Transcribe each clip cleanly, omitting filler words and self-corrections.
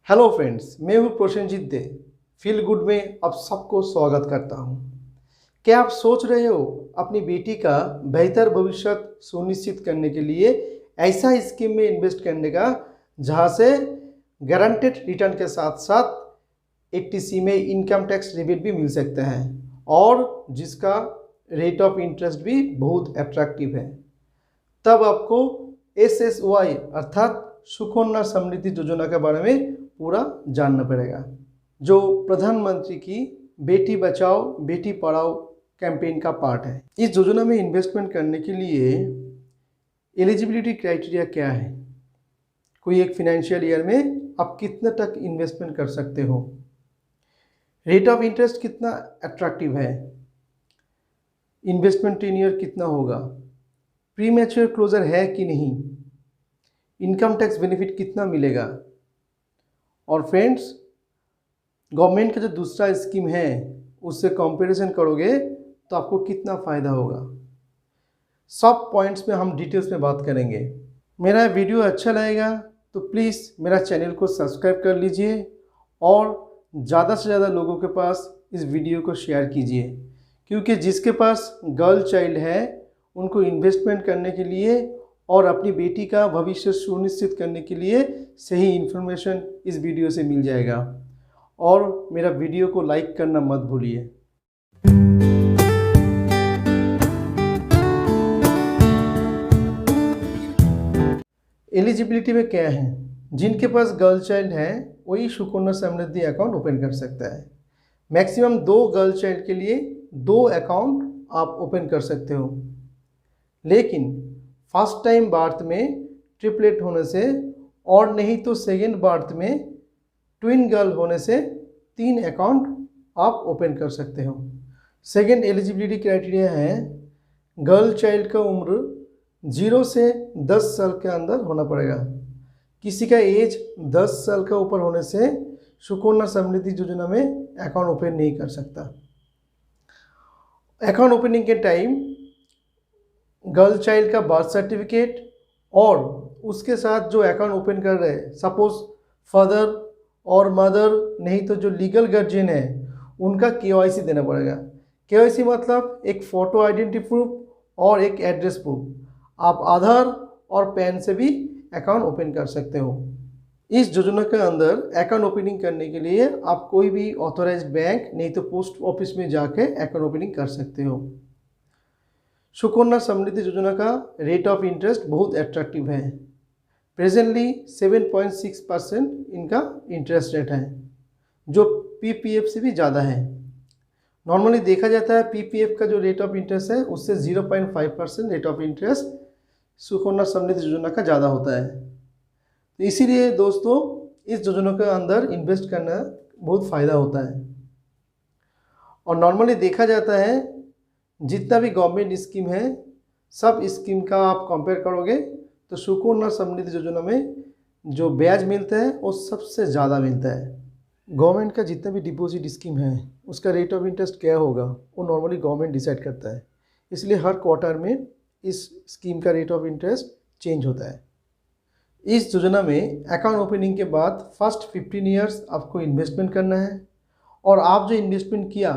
Hello friends, मैं हूँ प्रोशनजीत दे। Feel good में आप सबको स्वागत करता हूँ। क्या आप सोच रहे हो अपनी बेटी का बेहतर भविष्य सुनिश्चित करने के लिए ऐसा स्कीम में इन्वेस्ट करने का जहाँ से गारंटेड रिटर्न के साथ साथ 80C में इनकम टैक्स रिबेट भी मिल सकता है और जिसका रेट ऑफ इंटरेस्ट भी बहुत अट्रैक्टिव है। तब आपको SSY अर्थात सुकन्या समृद्धि योजना के बारे में पूरा जानना पड़ेगा, जो प्रधानमंत्री की बेटी बचाओ बेटी पढ़ाओ कैंपेन का पार्ट है। इस योजना में इन्वेस्टमेंट करने के लिए एलिजिबिलिटी क्राइटेरिया क्या है? कोई एक फाइनेंशियल ईयर में आप कितने तक इन्वेस्टमेंट कर सकते हो, रेट ऑफ इंटरेस्ट कितना अट्रैक्टिव है, इन्वेस्टमेंट टेन्योर कितना होगा, प्री मैच्योर क्लोजर है कि नहीं, इनकम टैक्स बेनिफिट कितना मिलेगा, और फ्रेंड्स गवर्नमेंट का जो दूसरा स्कीम है उससे कंपैरिजन करोगे तो आपको कितना फ़ायदा होगा। सब पॉइंट्स में हम डिटेल्स में बात करेंगे। मेरा वीडियो अच्छा लगेगा तो प्लीज़ मेरा चैनल को सब्सक्राइब कर लीजिए और ज़्यादा से ज़्यादा लोगों के पास इस वीडियो को शेयर कीजिए, क्योंकि जिसके पास गर्ल चाइल्ड है उनको इन्वेस्टमेंट करने के लिए और अपनी बेटी का भविष्य सुनिश्चित करने के लिए सही इन्फॉर्मेशन इस वीडियो से मिल जाएगा। और मेरा वीडियो को लाइक करना मत भूलिए। एलिजिबिलिटी में क्या है? जिनके पास गर्ल चाइल्ड है वही सुकन्या समृद्धि अकाउंट ओपन कर सकता है। मैक्सिमम 2 गर्ल चाइल्ड के लिए 2 अकाउंट आप ओपन कर सकते हो, लेकिन फर्स्ट टाइम बर्थ में ट्रिपलेट होने से और नहीं तो सेकेंड बर्थ में ट्विन गर्ल होने से 3 अकाउंट आप ओपन कर सकते हो। सेकेंड एलिजिबिलिटी क्राइटेरिया है गर्ल चाइल्ड का उम्र 0 से 10 साल के अंदर होना पड़ेगा। किसी का एज 10 साल का ऊपर होने से सुकन्या समृद्धि योजना में अकाउंट ओपन नहीं कर सकता। अकाउंट ओपनिंग के टाइम गर्ल चाइल्ड का बर्थ सर्टिफिकेट और उसके साथ जो अकाउंट ओपन कर रहे हैं, सपोज फादर और मदर नहीं तो जो लीगल गार्जियन है उनका KYC देना पड़ेगा। KYC मतलब एक फ़ोटो आइडेंटिटी प्रूफ और एक एड्रेस प्रूफ। आप आधार और पैन से भी अकाउंट ओपन कर सकते हो। इस योजना के अंदर अकाउंट ओपनिंग करने के लिए आप कोई भी ऑथोराइज्ड बैंक नहीं तो पोस्ट ऑफिस में जाके अकाउंट ओपनिंग कर सकते हो। सुकन्या समृद्धि योजना का रेट ऑफ इंटरेस्ट बहुत अट्रैक्टिव है। प्रेजेंटली 7.6% इनका इंटरेस्ट रेट है, जो PPF से भी ज़्यादा है। नॉर्मली देखा जाता है PPF का जो रेट ऑफ इंटरेस्ट है उससे 0.5% rate of interest Sukanya Samriddhi योजना का ज़्यादा होता है। तो इसीलिए दोस्तों इस योजना के अंदर इन्वेस्ट करना बहुत फ़ायदा होता है। और नॉर्मली देखा जाता है जितना भी गवर्नमेंट स्कीम है सब स्कीम का आप कंपेयर करोगे तो सुकन्या समृद्धि योजना में जो ब्याज मिलता है वो सबसे ज़्यादा मिलता है। गवर्नमेंट का जितना भी डिपॉजिट स्कीम है उसका रेट ऑफ इंटरेस्ट क्या होगा वो नॉर्मली गवर्नमेंट डिसाइड करता है, इसलिए हर क्वार्टर में इस स्कीम का रेट ऑफ इंटरेस्ट चेंज होता है। इस योजना में अकाउंट ओपनिंग के बाद फर्स्ट 15 ईयर्स आपको इन्वेस्टमेंट करना है और आप जो इन्वेस्टमेंट किया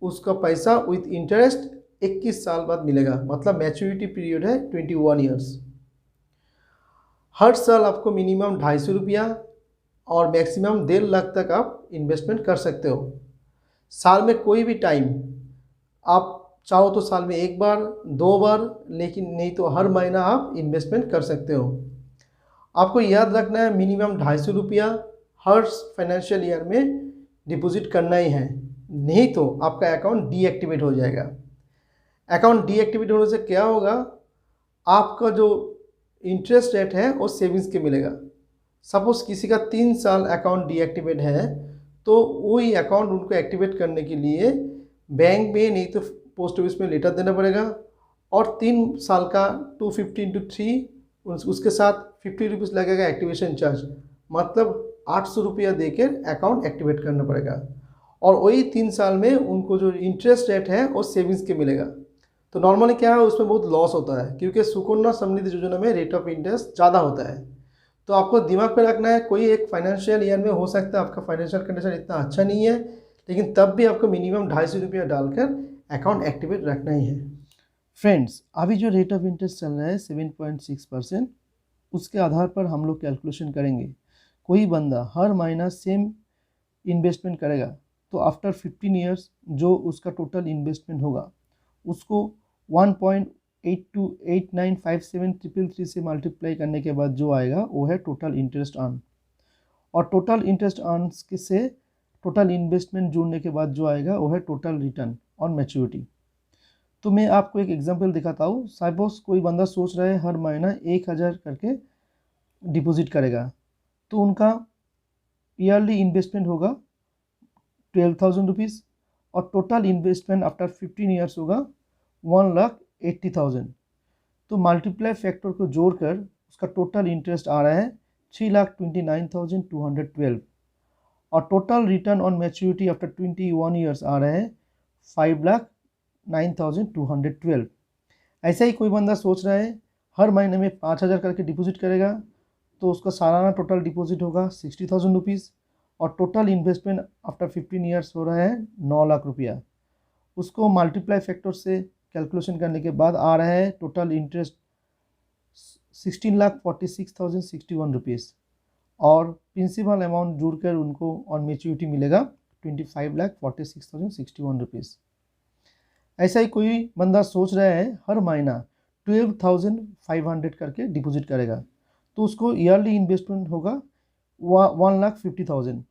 उसका पैसा विथ इंटरेस्ट 21 साल बाद मिलेगा, मतलब मैच्योरिटी पीरियड है 21 ईयर्स। हर साल आपको मिनिमम 250 रुपया और मैक्सिमम 1.5 लाख तक आप इन्वेस्टमेंट कर सकते हो। साल में कोई भी टाइम आप चाहो तो साल में 1 बार 2 बार, लेकिन नहीं तो हर महीना आप इन्वेस्टमेंट कर सकते हो। आपको याद रखना है मिनिमम 250 रुपया हर फाइनेंशियल ईयर में डिपॉजिट करना ही है, नहीं तो आपका अकाउंट डीएक्टिवेट हो जाएगा। अकाउंट डीएक्टिवेट होने से क्या होगा, आपका जो इंटरेस्ट रेट है वो सेविंग्स के मिलेगा। सपोज़ किसी का 3 साल अकाउंट डीएक्टिवेट है तो वही अकाउंट उनको एक्टिवेट करने के लिए बैंक में नहीं तो पोस्ट ऑफिस में लेटर देना पड़ेगा और 3 साल का 250 into 3 उसके साथ 50 रुपीज़ लगेगा एक्टिवेशन चार्ज, मतलब 800 रुपया देकर अकाउंट एक्टिवेट करना पड़ेगा और वही 3 साल में उनको जो इंटरेस्ट रेट है वो सेविंग्स के मिलेगा। तो नॉर्मली क्या है उसमें बहुत लॉस होता है, क्योंकि सुकन्या समृद्धि योजना में रेट ऑफ इंटरेस्ट ज़्यादा होता है। तो आपको दिमाग में रखना है, कोई एक फाइनेंशियल ईयर में हो सकता है आपका फाइनेंशियल कंडीशन इतना अच्छा नहीं है, लेकिन तब भी आपको मिनिमम 250 रुपया डालकर अकाउंट एक्टिवेट रखना ही है। फ्रेंड्स, अभी जो रेट ऑफ इंटरेस्ट चल रहा है 7.6%, उसके आधार पर हम लोग कैलकुलेशन करेंगे। कोई बंदा हर महीना सेम इन्वेस्टमेंट करेगा तो आफ्टर 15 ईयर्स जो उसका टोटल इन्वेस्टमेंट होगा उसको 1.828957 से मल्टीप्लाई करने के बाद जो आएगा वो है टोटल इंटरेस्ट अर्न। और टोटल इंटरेस्ट अर्न से टोटल इन्वेस्टमेंट जोड़ने के बाद जो आएगा वो है टोटल रिटर्न ऑन मैच्योरिटी। तो मैं आपको एक एग्जांपल दिखाता हूँ। सपोज कोई बंदा सोच रहा है हर महीना 1000 करके डिपॉजिट करेगा, तो उनका ईयरली इन्वेस्टमेंट होगा 12,000 रुपीज़ और टोटल इन्वेस्टमेंट आफ्टर 15 ईयर्स होगा 1,80,000। तो मल्टीप्लाई फैक्टर को जोड़कर उसका टोटल इंटरेस्ट आ रहा है 3,29,212 और total return on maturity after 21 years आ रहा है 5,09,212। ऐसा ही कोई बंदा सोच रहा है हर महीने में 5,000 करके डिपॉजिट करेगा, तो उसका सालाना टोटल डिपॉजिट होगा 60,000 रुपीज़ और टोटल इन्वेस्टमेंट आफ्टर 15 ईयर्स हो रहा है 9 लाख रुपया। उसको मल्टीप्लाई फैक्टर से कैलकुलेशन करने के बाद आ रहा है टोटल इंटरेस्ट 16,46,061 रुपीज़ और प्रिंसिपल अमाउंट जोड़कर उनको ऑन मैच्योरिटी मिलेगा 25,46,061 रुपीज़। ऐसा ही कोई बंदा सोच रहा है हर महीना 12,500 करके डिपॉजिट करेगा, तो उसको ईयरली इन्वेस्टमेंट होगा 1,50,000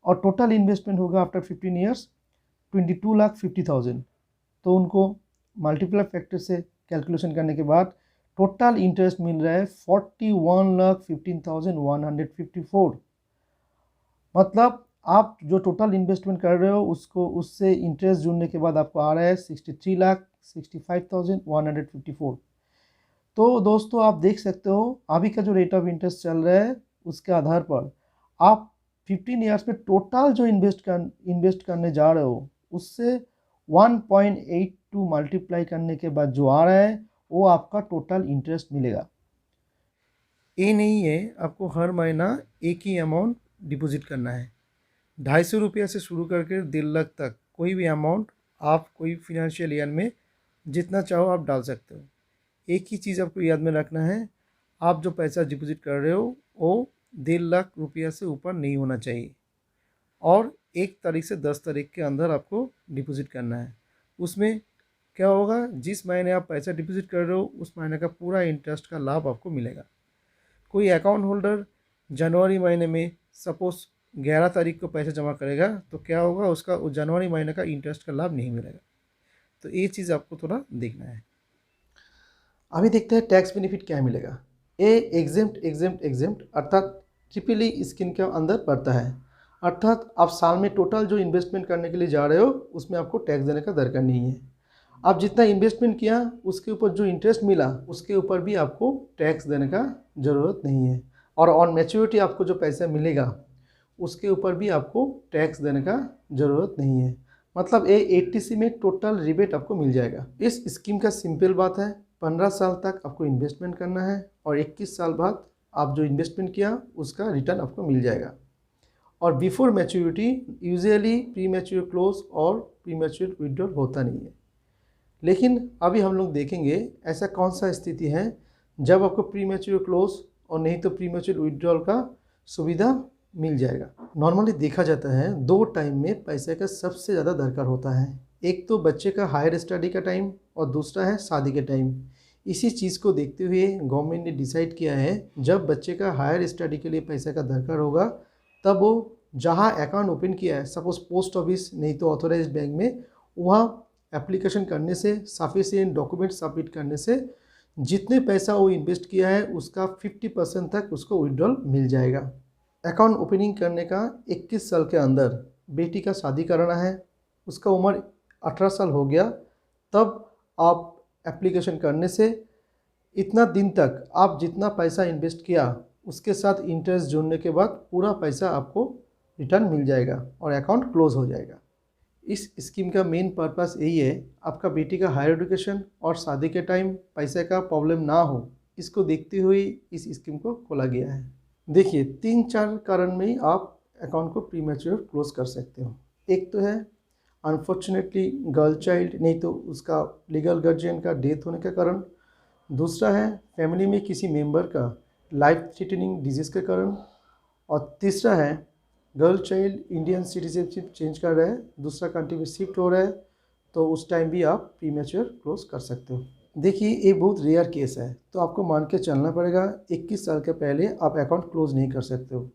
और टोटल इन्वेस्टमेंट होगा आफ्टर 15 ईयर्स 22,50,000। तो उनको मल्टीप्लाई फैक्टर से कैलकुलेशन करने के बाद टोटल इंटरेस्ट मिल रहा है 41,15,154। मतलब आप जो टोटल इन्वेस्टमेंट कर रहे हो उसको उससे इंटरेस्ट जुड़ने के बाद आपको आ रहा है 63,65,154। तो दोस्तों आप देख सकते हो अभी का जो रेट ऑफ इंटरेस्ट चल रहा है उसके आधार पर आप 15 ईयर्स में टोटल जो इन्वेस्ट करने जा रहे हो उससे 1.82 मल्टीप्लाई करने के बाद जो आ रहा है वो आपका टोटल इंटरेस्ट मिलेगा। ये नहीं है आपको हर महीना एक ही अमाउंट डिपॉजिट करना है। 250 रुपया से शुरू करके 1.5 लाख तक कोई भी अमाउंट आप कोई फिनेंशियल ईयर में जितना चाहो आप डाल सकते हो। एक ही चीज़ आपको याद में रखना है, आप जो पैसा डिपॉजिट कर रहे हो वो 1.5 लाख रुपया से ऊपर नहीं होना चाहिए और 1 तारीख से 10 तारीख के अंदर आपको डिपॉजिट करना है। उसमें क्या होगा, जिस महीने आप पैसा डिपॉजिट कर रहे हो उस महीने का पूरा इंटरेस्ट का लाभ आपको मिलेगा। कोई अकाउंट होल्डर जनवरी महीने में सपोज 11 तारीख को पैसा जमा करेगा तो क्या होगा, उसका उस जनवरी महीने का इंटरेस्ट का लाभ नहीं मिलेगा। तो ये चीज़ आपको थोड़ा देखना है। अभी देखते हैं टैक्स बेनिफिट क्या मिलेगा। ए एग्जेम्प्ट अर्थात ट्रिपल स्कीम के अंदर पड़ता है, अर्थात आप साल में टोटल जो इन्वेस्टमेंट करने के लिए जा रहे हो उसमें आपको टैक्स देने का दरकार नहीं है। आप जितना इन्वेस्टमेंट किया उसके ऊपर जो इंटरेस्ट मिला उसके ऊपर भी आपको टैक्स देने का ज़रूरत नहीं है और ऑन मैच्योरिटी आपको जो पैसा मिलेगा उसके ऊपर भी आपको टैक्स देने का ज़रूरत नहीं है। मतलब ATC में टोटल रिबेट आपको मिल जाएगा। इस स्कीम का सिंपल बात है, 15 साल तक आपको इन्वेस्टमेंट करना है और 21 साल बाद आप जो इन्वेस्टमेंट किया उसका रिटर्न आपको मिल जाएगा। और before maturity usually pre mature close और प्री मैच्योर विड्रॉल होता नहीं है। लेकिन अभी हम लोग देखेंगे ऐसा कौन सा स्थिति है जब आपको प्री मैच्योर क्लोज और नहीं तो प्री मैच्योर विड्रॉल का सुविधा मिल जाएगा। नॉर्मली देखा जाता है 2 टाइम में पैसे का सबसे ज़्यादा दरकार होता है, एक तो बच्चे का हायर स्टडी का टाइम और दूसरा है शादी के टाइम। इसी चीज़ को देखते हुए गवर्नमेंट ने डिसाइड किया है जब बच्चे का हायर स्टडी के लिए पैसे का दरकार होगा तब वो जहाँ अकाउंट ओपन किया है सपोज पोस्ट ऑफिस नहीं तो ऑथोराइज्ड बैंक में, वहाँ एप्लीकेशन करने से सफिशिएंट डॉक्यूमेंट सबमिट करने से जितने पैसा वो इन्वेस्ट किया है उसका 50% तक उसको विड्रॉल मिल जाएगा। अकाउंट ओपनिंग करने का 21 साल के अंदर बेटी का शादी कराना है, उसका उम्र 18 साल हो गया, तब आप एप्लीकेशन करने से इतना दिन तक आप जितना पैसा इन्वेस्ट किया उसके साथ इंटरेस्ट जोड़ने के बाद पूरा पैसा आपको रिटर्न मिल जाएगा और अकाउंट क्लोज हो जाएगा। इस स्कीम का मेन पर्पस यही है आपका बेटी का हायर एजुकेशन और शादी के टाइम पैसे का प्रॉब्लम ना हो, इसको देखते हुए इस स्कीम को खोला गया है। देखिए 3-4 कारण में ही आप अकाउंट को प्रीमेच्योर क्लोज कर सकते हो। एक तो है अनफॉर्चुनेटली गर्ल चाइल्ड, नहीं तो उसका लीगल गार्जियन का डेथ होने के कारण। दूसरा है फैमिली में किसी मेंबर का लाइफ थ्रेटनिंग डिजीज़ के कारण। और तीसरा है girl child Indian citizenship change कर रहा है, दूसरा कंट्री में शिफ्ट हो रहा है, तो उस टाइम भी आप प्रीमेच्योर क्लोज कर सकते हो। देखिए ये बहुत रेयर केस है, तो आपको मान के चलना पड़ेगा 21 साल के पहले आप अकाउंट क्लोज नहीं कर सकते हो।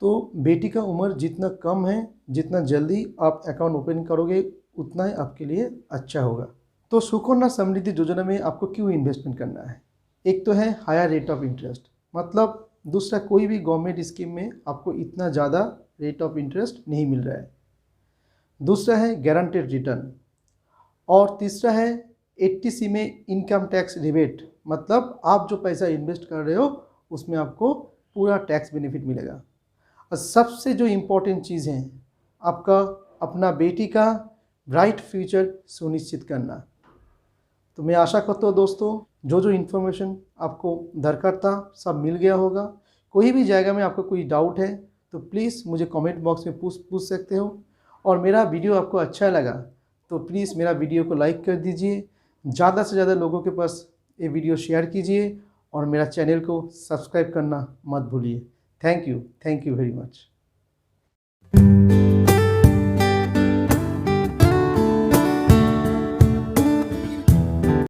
तो बेटी का उम्र जितना कम है, जितना जल्दी आप अकाउंट ओपन करोगे उतना ही आपके लिए अच्छा होगा। तो सुकन्या समृद्धि योजना में आपको क्यों इन्वेस्टमेंट करना है? एक तो है हायर रेट ऑफ इंटरेस्ट, मतलब दूसरा कोई भी गवर्नमेंट स्कीम में आपको इतना ज़्यादा रेट ऑफ इंटरेस्ट नहीं मिल रहा है। दूसरा है गारंटेड रिटर्न। और तीसरा है 80C में इनकम टैक्स रिबेट, मतलब आप जो पैसा इन्वेस्ट कर रहे हो उसमें आपको पूरा टैक्स बेनिफिट मिलेगा। और सबसे जो इम्पोर्टेंट चीज़ है, आपका अपना बेटी का ब्राइट फ्यूचर सुनिश्चित करना। तो मैं आशा करता हूँ दोस्तों जो जो इन्फॉर्मेशन आपको दरकार था सब मिल गया होगा। कोई भी जगह में आपको कोई डाउट है तो प्लीज़ मुझे कमेंट बॉक्स में पूछ सकते हो। और मेरा वीडियो आपको अच्छा लगा तो प्लीज़ मेरा वीडियो को लाइक कर दीजिए, ज़्यादा से ज़्यादा लोगों के पास ये वीडियो शेयर कीजिए और मेरा चैनल को सब्सक्राइब करना मत भूलिए। Thank you very much.